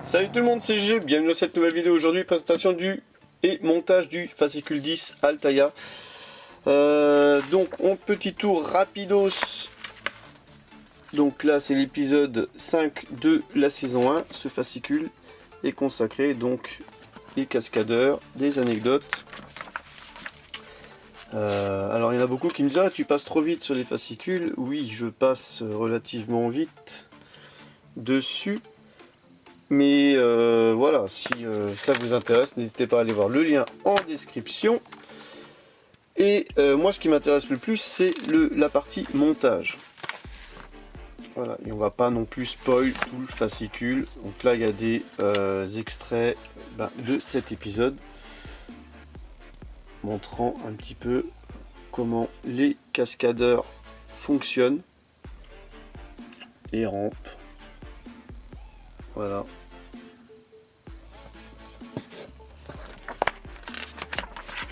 Salut tout le monde, c'est G, bienvenue dans cette nouvelle vidéo. Aujourd'hui, présentation du et montage du fascicule 10 Altaïa. Donc, petit tour rapidos. Donc là, c'est l'épisode 5 de la saison 1. Ce fascicule est consacré donc les cascadeurs, des anecdotes. Alors, il y en a beaucoup qui me disent « Ah, tu passes trop vite sur les fascicules ». Oui, je passe relativement vite dessus. Mais voilà, si ça vous intéresse, n'hésitez pas à aller voir le lien en description. Et moi, ce qui m'intéresse le plus, c'est la partie montage. Voilà, et on va pas non plus spoil tout le fascicule. Donc là, il y a des extraits de cet épisode montrant un petit peu comment les cascadeurs fonctionnent et rampent. Voilà.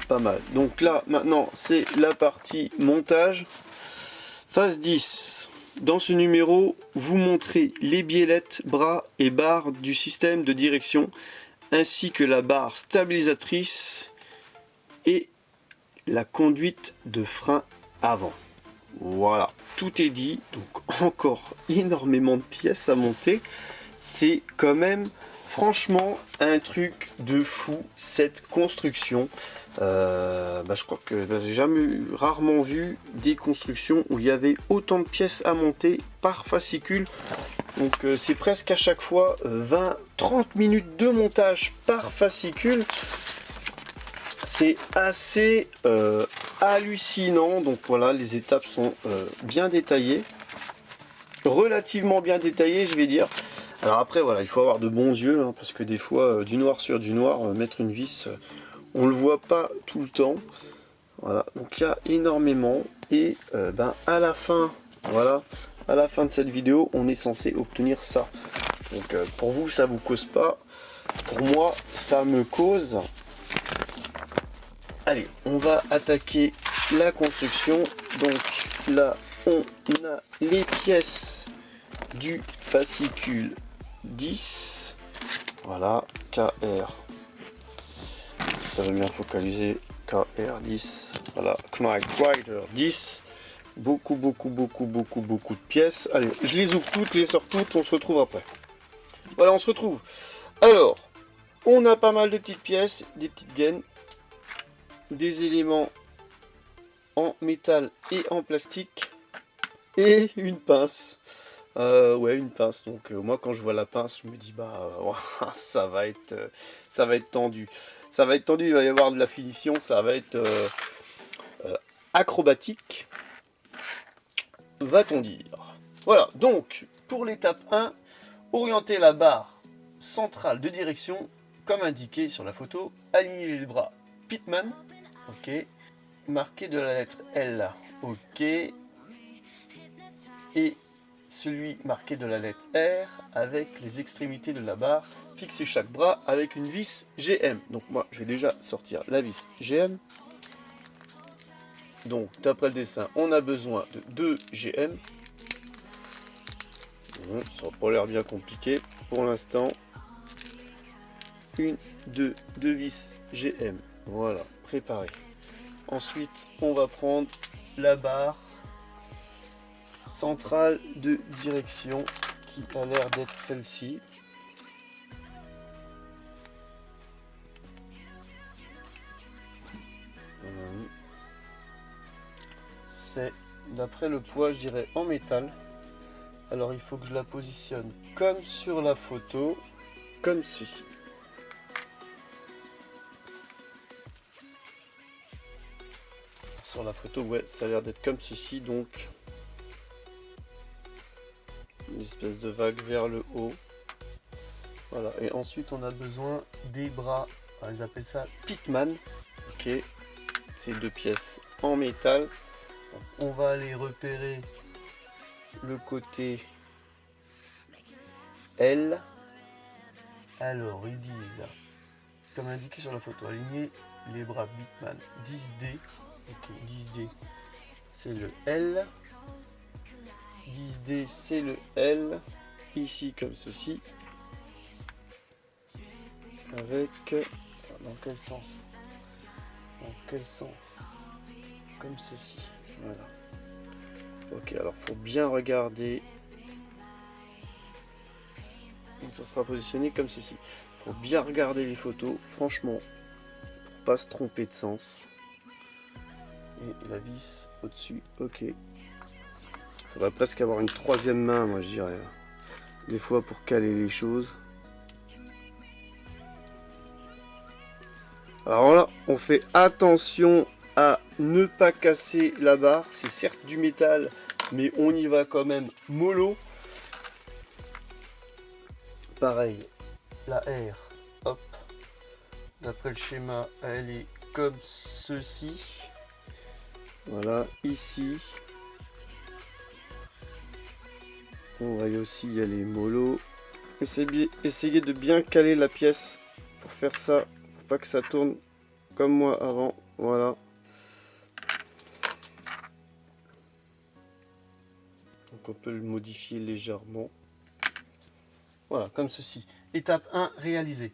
Pas mal. Donc là, maintenant, c'est la partie montage. Phase 10. Dans ce numéro, vous montrez les biellettes, bras et barres du système de direction, ainsi que la barre stabilisatrice et la conduite de frein avant. Voilà, tout est dit. Donc encore énormément de pièces à monter. C'est quand même franchement un truc de fou cette construction. Je crois que j'ai rarement vu des constructions où il y avait autant de pièces à monter par fascicule. Donc c'est presque à chaque fois 20-30 minutes de montage par fascicule. C'est assez hallucinant. Donc voilà, les étapes sont bien détaillées, relativement bien détaillées, je vais dire. Alors après voilà, il faut avoir de bons yeux, hein, parce que des fois du noir sur du noir, mettre une vis, on le voit pas tout le temps. Voilà, donc il y a énormément. Et à la fin, voilà, à la fin de cette vidéo, on est censé obtenir ça. Donc pour vous, ça vous cause pas. Pour moi, ça me cause. Allez, on va attaquer la construction. Donc là, on a les pièces du fascicule 10. Voilà, KR. Ça va bien focaliser. KR10. Voilà, Knight Rider 10. Beaucoup de pièces. Allez, je les ouvre toutes, les sors toutes, on se retrouve après. Voilà, on se retrouve. Alors, on a pas mal de petites pièces, des petites gaines, des éléments en métal et en plastique, et une pince. Ouais, une pince. Donc moi, quand je vois la pince, je me dis ça va être tendu. Ça va être tendu. Il va y avoir de la finition. Ça va être acrobatique, va-t-on dire. Voilà. Donc pour l'étape 1, orienter la barre centrale de direction comme indiqué sur la photo. Aligner les bras Pitman. Ok. Marquer de la lettre L. Ok. Et celui marqué de la lettre R avec les extrémités de la barre. Fixer chaque bras avec une vis GM. Donc moi, je vais déjà sortir la vis GM. Donc, d'après le dessin, on a besoin de 2 GM. Ça n'a pas l'air bien compliqué pour l'instant. Deux vis GM. Voilà, préparé. Ensuite, on va prendre la barre centrale de direction qui a l'air d'être celle-ci. C'est, d'après le poids, je dirais en métal. Alors il faut que je la positionne comme sur la photo, comme ceci. Sur la photo, ouais, ça a l'air d'être comme ceci, donc une espèce de vague vers le haut. Voilà, et ensuite on a besoin des bras, alors, ils appellent ça Pitman. Ok, c'est 2 pièces en métal. Donc, on va aller repérer le côté L. Alors ils disent, comme indiqué sur la photo, aligner les bras Pitman 10D. Ok, 10D c'est le L. 10D c'est le L. Ici comme ceci. avec... Dans quel sens? Dans quel sens? Comme ceci. Voilà. Ok, alors faut bien regarder. Donc, ça sera positionné comme ceci. Faut bien regarder les photos, franchement, pour pas se tromper de sens. Et la vis au-dessus, ok. Faudrait presque avoir une troisième main, moi je dirais. Des fois pour caler les choses. Alors là, on fait attention à ne pas casser la barre. C'est certes du métal, mais on y va quand même mollo. Pareil, la R, hop, d'après le schéma, elle est comme ceci. Voilà, ici. On va aussi y aller mollo. Essayez de bien caler la pièce pour faire ça. Faut pas que ça tourne comme moi avant. Voilà. Donc on peut le modifier légèrement. Voilà, comme ceci. Étape 1 réalisée.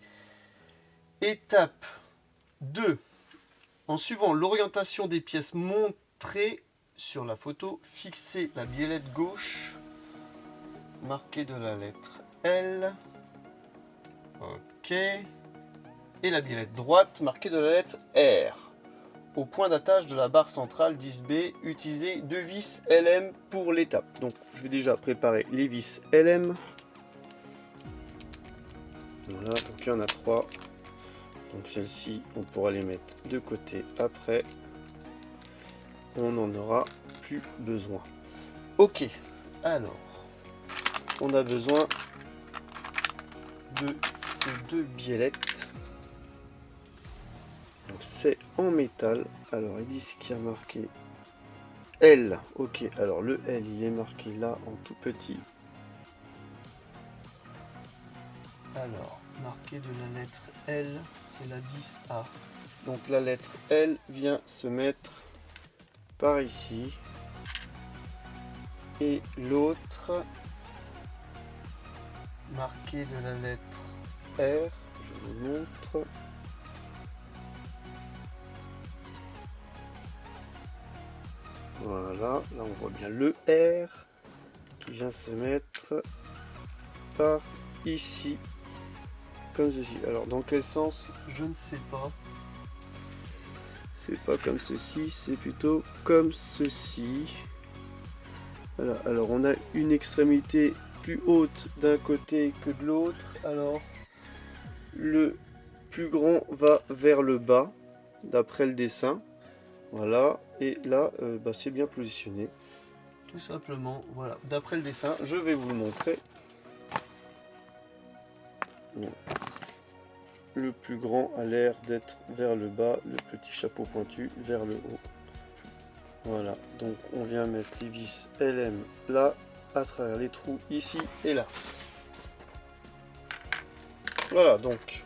Étape 2. En suivant l'orientation des pièces montrées sur la photo, fixez la biellette gauche marquée de la lettre L. Ok. Et la biellette droite marquée de la lettre R. Au point d'attache de la barre centrale 10B, utilisez 2 vis LM pour l'étape. Donc je vais déjà préparer les vis LM. Voilà, donc il y en a 3. Donc celles-ci, on pourra les mettre de côté après. On n'en aura plus besoin. Ok, alors, on a besoin de ces 2 biellettes. Donc c'est en métal. Alors ils disent qu'il y a marqué L. Ok, alors le L, il est marqué là en tout petit. Alors, marqué de la lettre L, c'est la 10A. Donc la lettre L vient se mettre par ici. Et l'autre, marqué de la lettre R, je vous montre. Voilà, là on voit bien le R qui vient se mettre par ici. Comme ceci. Alors dans quel sens? Je ne sais pas. C'est pas comme ceci, c'est plutôt comme ceci. Voilà, alors on a une extrémité plus haute d'un côté que de l'autre. Alors le plus grand va vers le bas, d'après le dessin. Voilà, et là c'est bien positionné. Tout simplement, voilà, d'après le dessin, je vais vous le montrer. Bon. Le plus grand a l'air d'être vers le bas, le petit chapeau pointu vers le haut. Voilà, donc on vient mettre les vis LM là, à travers les trous ici et là. Voilà, donc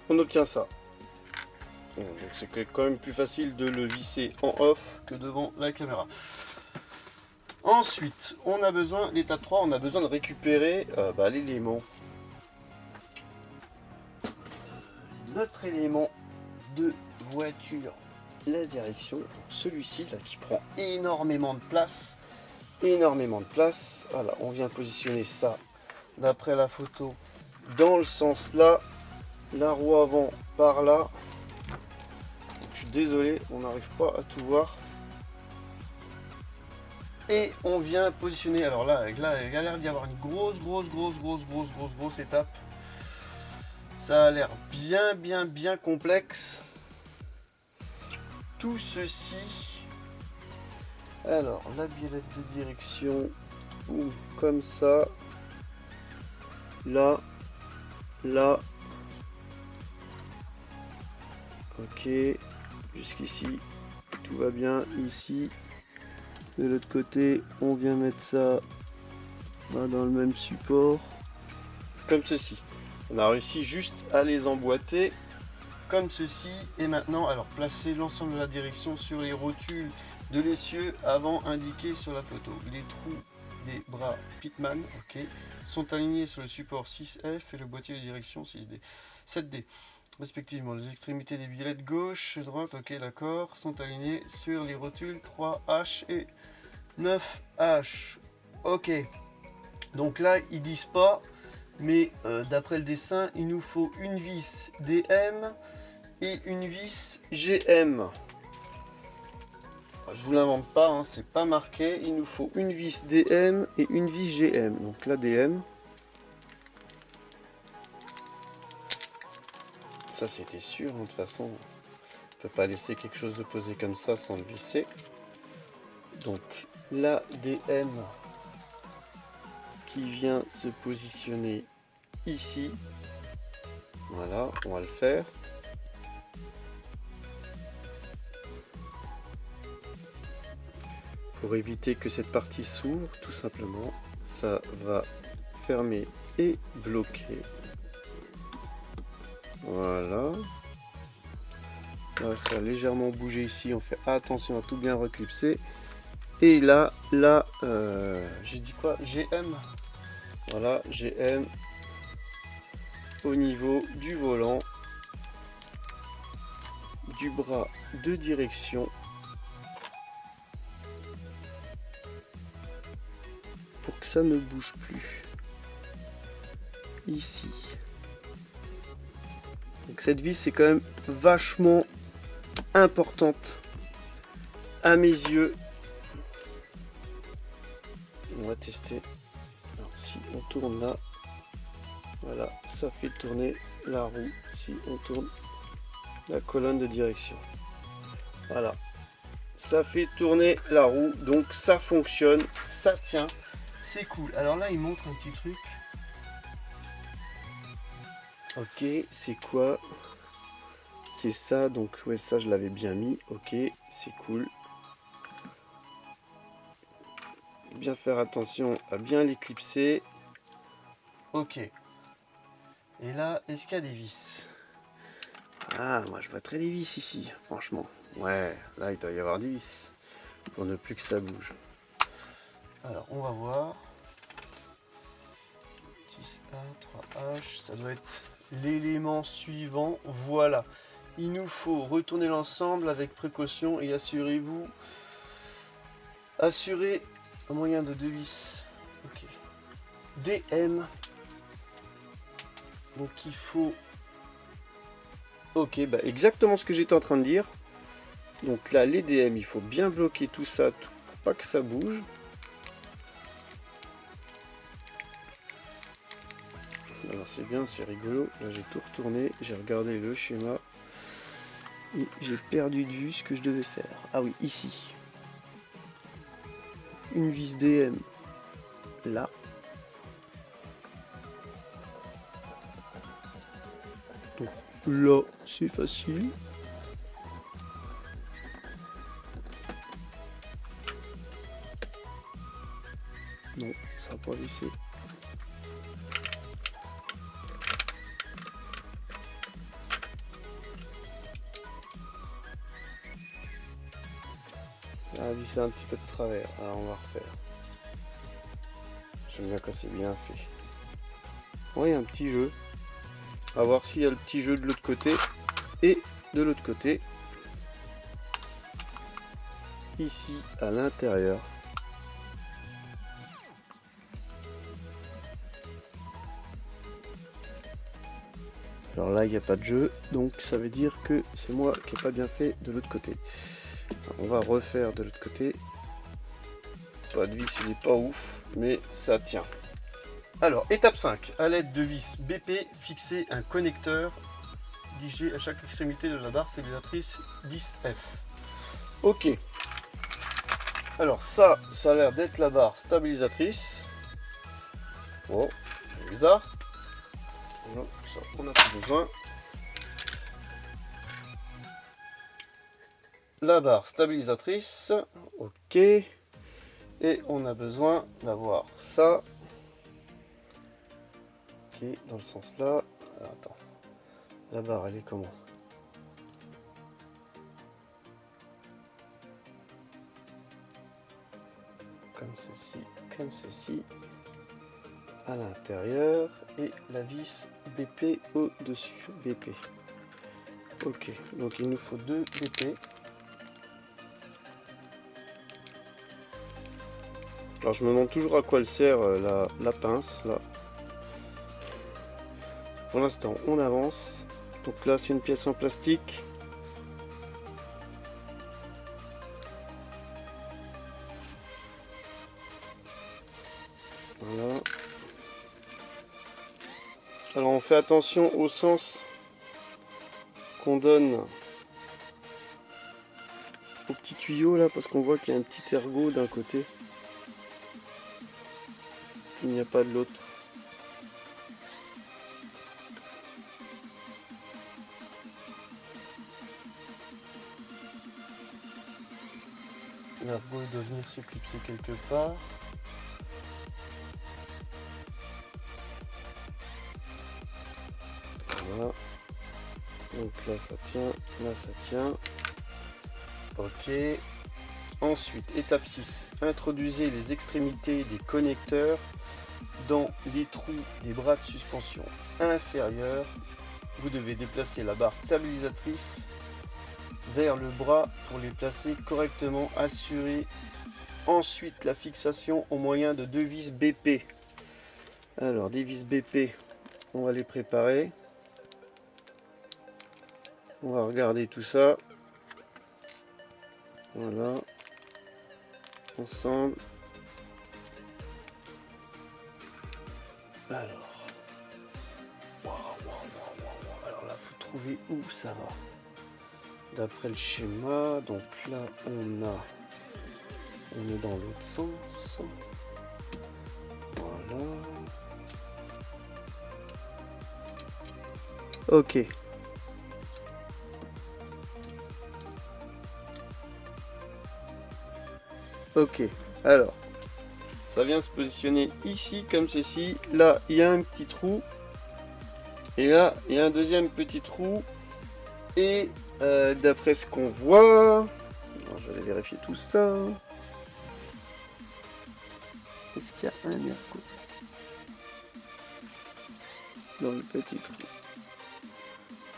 on obtient ça. Donc c'est quand même plus facile de le visser en off que devant la caméra. Ensuite, on a besoin, l'étape 3, on a besoin de récupérer l'élément. Notre élément de voiture, la direction, celui-ci là qui prend énormément de place. Voilà, on vient positionner ça d'après la photo dans le sens là, la roue avant par là. Je suis désolé, on n'arrive pas à tout voir. Et on vient positionner, alors là il a l'air d'y avoir une grosse étape. Ça a l'air bien complexe. Tout ceci. Alors la biellette de direction, comme ça. Là. Ok. Jusqu'ici. Tout va bien ici. De l'autre côté, on vient mettre ça dans le même support. Comme ceci. On a réussi juste à les emboîter comme ceci. Et maintenant, alors placer l'ensemble de la direction sur les rotules de l'essieu avant indiqué sur la photo. Les trous des bras Pitman, ok, sont alignés sur le support 6F et le boîtier de direction 6D, 7D. Respectivement, les extrémités des billettes gauche et droite, ok, d'accord, sont alignées sur les rotules 3H et 9H. Ok. Donc là, ils disent pas, mais d'après le dessin, il nous faut une vis DM et une vis GM. Je vous l'invente pas, hein, c'est pas marqué. Il nous faut une vis DM et une vis GM. Donc la DM. Ça c'était sûr, hein, de toute façon. On peut pas laisser quelque chose de posé comme ça sans le visser. Donc la DM qui vient se positionner ici. Voilà, on va le faire. Pour éviter que cette partie s'ouvre, tout simplement, ça va fermer et bloquer. Voilà. Là, ça a légèrement bougé ici. On fait attention à tout bien reclipser. Et là, j'ai dit quoi? GM. Voilà, GM au niveau du volant, du bras de direction. Pour que ça ne bouge plus. Ici. Donc cette vis c'est quand même vachement importante à mes yeux. On va tester. Alors, si on tourne là, voilà, ça fait tourner la roue. Si on tourne la colonne de direction, voilà, ça fait tourner la roue. Donc ça fonctionne, ça tient, c'est cool. Alors là, il montre un petit truc. Ok, c'est quoi? C'est ça, donc ouais, ça je l'avais bien mis. Ok, c'est cool. Bien faire attention à bien l'éclipser. Ok. Et là, est-ce qu'il y a des vis? Ah, moi je vois très des vis ici, franchement. Ouais, là il doit y avoir des vis. Pour ne plus que ça bouge. Alors, on va voir. 10A, 3H, ça doit être l'élément suivant. Voilà. Il nous faut retourner l'ensemble avec précaution et assurez-vous. Assurez un moyen de 2 vis. Ok. DM. Donc il faut... Ok, bah exactement ce que j'étais en train de dire. Donc là, les DM, il faut bien bloquer tout ça pour pas que ça bouge. Alors c'est bien, c'est rigolo. Là j'ai tout retourné, j'ai regardé le schéma et j'ai perdu de vue ce que je devais faire. Ah oui, ici. Une vis DM là. Donc là, c'est facile. Non, ça va pas laisser. Ah, visser un petit peu de travers. Alors on va refaire. J'aime bien quand c'est bien fait. Bon, il y a un petit jeu. On va voir s'il y a le petit jeu de l'autre côté. Et de l'autre côté. Ici, à l'intérieur. Alors là, il n'y a pas de jeu. Donc ça veut dire que c'est moi qui n'ai pas bien fait de l'autre côté. On va refaire de l'autre côté. Pas de vis, il n'est pas ouf, mais ça tient. Alors, étape 5. À l'aide de vis BP, fixer un connecteur DJ à chaque extrémité de la barre stabilisatrice 10F. Ok. Alors ça a l'air d'être la barre stabilisatrice. Bon, c'est bizarre. Non, ça, on n'a plus besoin. La barre stabilisatrice. Ok. Et on a besoin d'avoir ça. Ok, dans le sens là. Alors, attends. La barre, elle est comment? comme ceci, à l'intérieur, et la vis BP au-dessus, BP. Ok, donc il nous faut 2 BP. Alors je me demande toujours à quoi elle sert la pince là. Pour l'instant on avance. Donc là c'est une pièce en plastique. Voilà. Alors on fait attention au sens qu'on donne au petit tuyau là, parce qu'on voit qu'il y a un petit ergot d'un côté. Il n'y a pas de l'autre. L'ergot doit venir se clipser quelque part. Voilà. Donc là ça tient, là ça tient. Ok. Ensuite, étape 6. Introduisez les extrémités des connecteurs dans les trous des bras de suspension inférieurs. Vous devez déplacer la barre stabilisatrice vers le bras pour les placer correctement. Assurez ensuite la fixation au moyen de 2 vis BP. Alors, des vis BP, on va les préparer. On va regarder tout ça. Voilà. Ensemble. Alors. Alors là, faut trouver où ça va. D'après le schéma, donc là, on est dans l'autre sens. Voilà. Ok. Ok. Alors, ça vient se positionner ici comme ceci. Là, il y a un petit trou. Et là, il y a un deuxième petit trou. Et d'après ce qu'on voit... Alors, je vais aller vérifier tout ça. Est-ce qu'il y a un ergot dans le petit trou?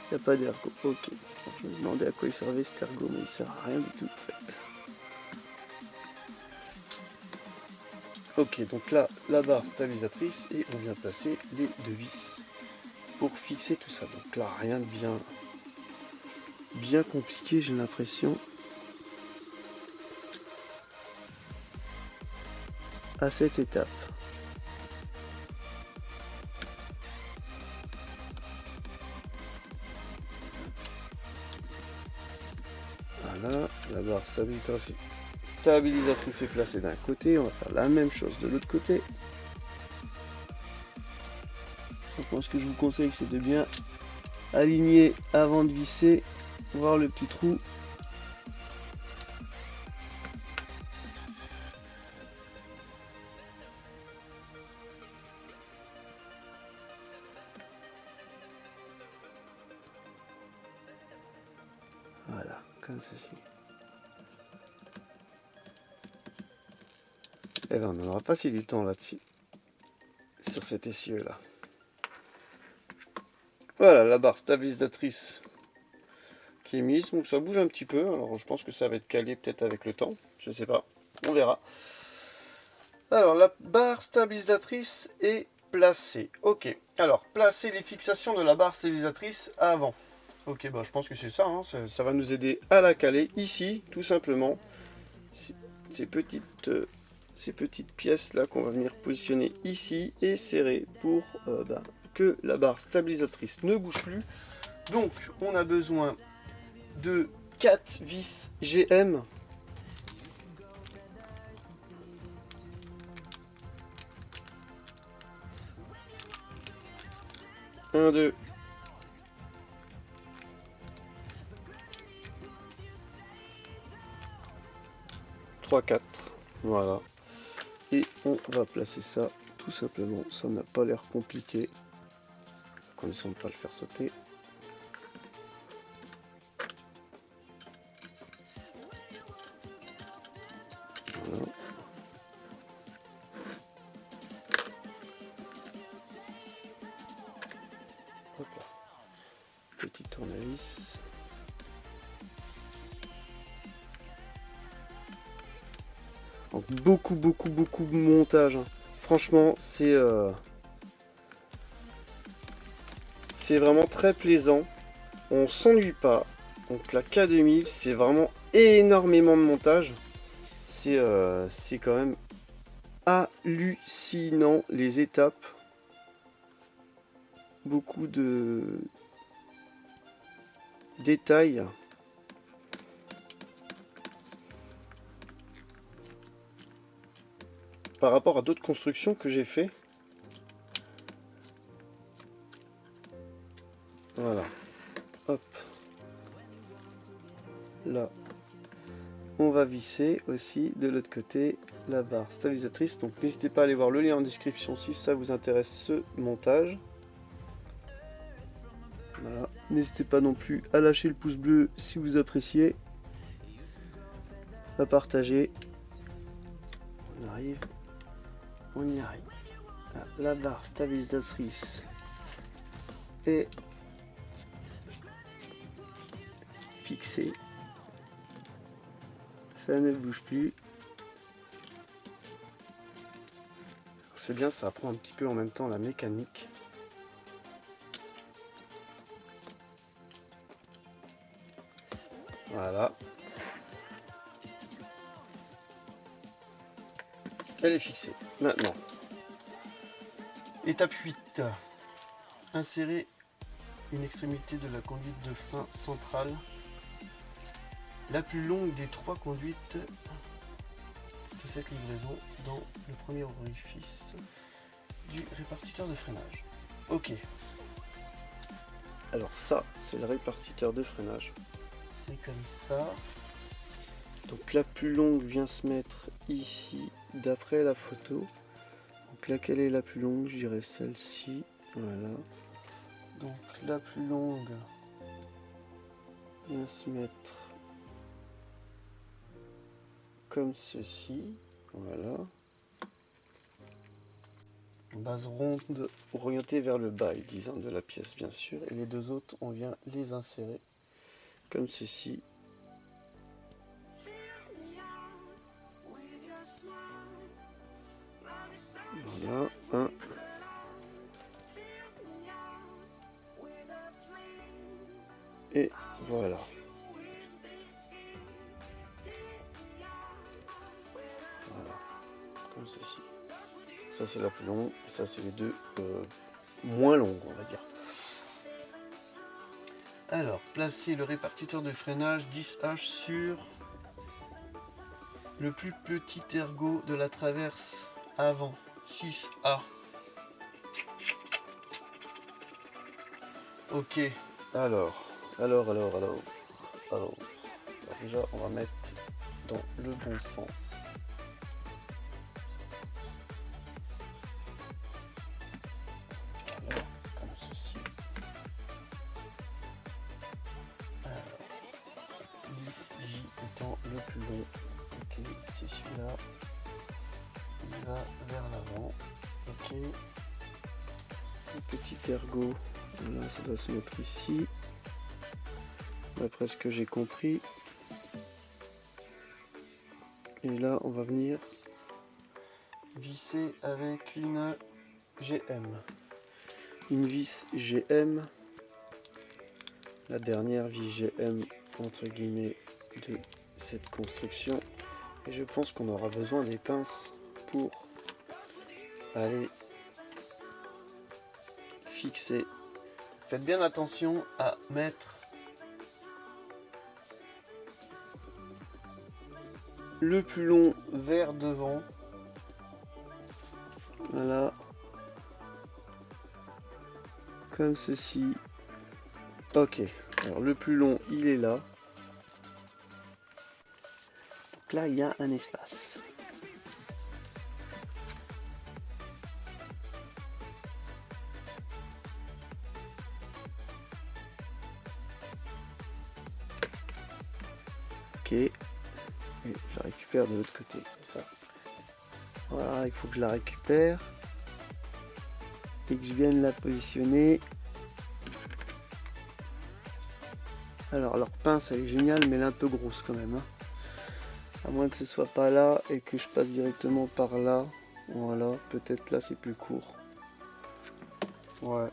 Il n'y a pas d'ergot. Ok. Alors, je me demandais à quoi il servait cet ergot, mais il sert à rien du tout en fait. Ok, donc là, la barre stabilisatrice et on vient placer les 2 vis pour fixer tout ça. Donc là, rien de bien compliqué, j'ai l'impression. À cette étape. Voilà, la barre stabilisatrice est placée d'un côté, on va faire la même chose de l'autre côté. Donc moi ce que je vous conseille c'est de bien aligner avant de visser, voir le petit trou. Voilà, comme ceci. Et ben on aura passé du temps là-dessus, sur cet essieu là. Voilà la barre stabilisatrice qui est mise, donc ça bouge un petit peu, alors je pense que ça va être calé peut-être avec le temps, je sais pas, on verra. Alors la barre stabilisatrice est placée, ok. Alors placer les fixations de la barre stabilisatrice avant. Ok, bah, je pense que c'est ça, hein. Ça va nous aider à la caler ici, tout simplement. Ces petites pièces là qu'on va venir positionner ici et serrer pour que la barre stabilisatrice ne bouge plus. Donc on a besoin de 4 vis GM. Un, 2, 3, 4. Voilà. Et on va placer ça tout simplement. Ça n'a pas l'air compliqué. À condition de ne pas le faire sauter. Voilà. Donc beaucoup de montage. Hein. Franchement, c'est vraiment très plaisant. On s'ennuie pas. Donc la K2000, c'est vraiment énormément de montage. C'est quand même hallucinant les étapes. Beaucoup de détails. Par rapport à d'autres constructions que j'ai fait. Voilà. Hop. Là. On va visser aussi de l'autre côté la barre stabilisatrice. Donc n'hésitez pas à aller voir le lien en description si ça vous intéresse ce montage. Voilà. N'hésitez pas non plus à lâcher le pouce bleu si vous appréciez. À partager. On arrive. On y arrive. Là, la barre stabilisatrice est fixée. Ça ne bouge plus. C'est bien, ça apprend un petit peu en même temps la mécanique. Voilà. Elle est fixée. Maintenant, étape 8. Insérer une extrémité de la conduite de frein centrale, la plus longue des 3 conduites de cette livraison, dans le premier orifice du répartiteur de freinage. Ok. Alors ça, c'est le répartiteur de freinage. C'est comme ça. Donc la plus longue vient se mettre ici, d'après la photo. Donc laquelle est la plus longue? Je dirais celle-ci. Voilà. Donc la plus longue vient se mettre comme ceci. Voilà. Base ronde orientée vers le bas, ils disent, de la pièce bien sûr. Et les deux autres, on vient les insérer comme ceci. Voilà, un. Et voilà. Voilà, comme ceci. Ça c'est la plus longue, et ça c'est les deux moins longues, on va dire. Alors, placez le répartiteur de freinage 10H sur le plus petit ergot de la traverse avant, 6A. Ok, alors, déjà on va mettre dans le bon sens. Voilà, comme ceci. Alors, 10J étant le plus long. Ok, c'est celui-là. Il va vers l'avant. Ok. Le petit ergot. Voilà, ça doit se mettre ici. D'après ce que j'ai compris. Et là, on va venir visser avec une GM. Une vis GM. La dernière vis GM, entre guillemets, de cette construction. Et je pense qu'on aura besoin des pinces pour aller fixer. Faites bien attention à mettre le plus long vers devant. Voilà. Comme ceci. Ok. Alors le plus long, il est là. Donc là, il y a un espace. Ok. Et je la récupère de l'autre côté. Ça. Voilà, il faut que je la récupère. Et que je vienne la positionner. Alors leur pince elle est géniale, mais elle est un peu grosse quand même. Hein. À moins que ce soit pas là et que je passe directement par là. Voilà, peut-être là c'est plus court. Ouais.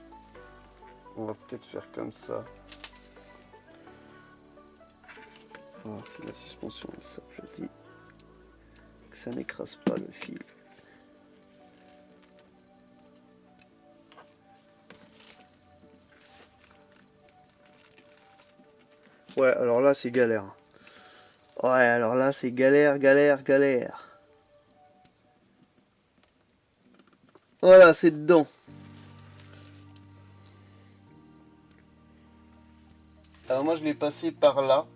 On va peut-être faire comme ça. Voilà, si la suspension est s'applatit, que ça n'écrase pas le fil. Ouais, alors là c'est galère. Ouais, alors là c'est galère, galère, galère. Voilà, c'est dedans. Alors moi je l'ai passé par là.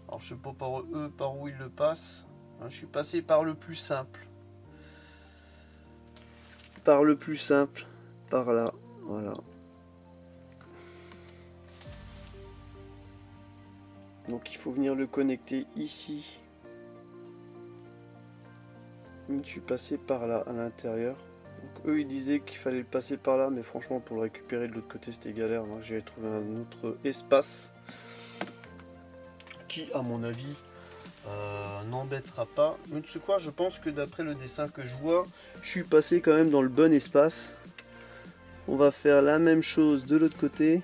Alors je sais pas par eux par où ils le passent. Je suis passé par le plus simple. Par le plus simple. Par là. Voilà. Donc il faut venir le connecter ici. Je suis passé par là à l'intérieur. Donc eux ils disaient qu'il fallait le passer par là, mais franchement pour le récupérer de l'autre côté c'était galère. Donc j'ai trouvé un autre espace qui à mon avis n'embêtera pas. Mais tu sais quoi, je pense que d'après le dessin que je vois, je suis passé quand même dans le bon espace. On va faire la même chose de l'autre côté.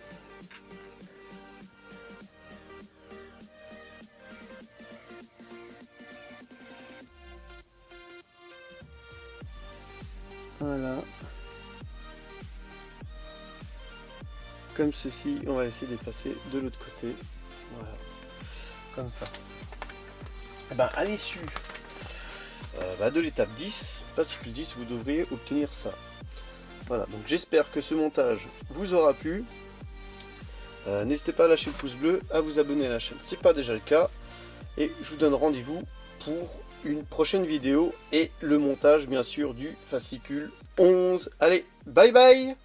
Voilà. Comme ceci, on va essayer de les passer de l'autre côté. Voilà. Comme ça. Et ben, à l'issue de l'étape 10, fascicule 10, vous devriez obtenir ça. Voilà, donc j'espère que ce montage vous aura plu. N'hésitez pas à lâcher le pouce bleu, à vous abonner à la chaîne si ce n'est pas déjà le cas. Et je vous donne rendez-vous pour une prochaine vidéo et le montage bien sûr du fascicule 11. Allez, bye bye!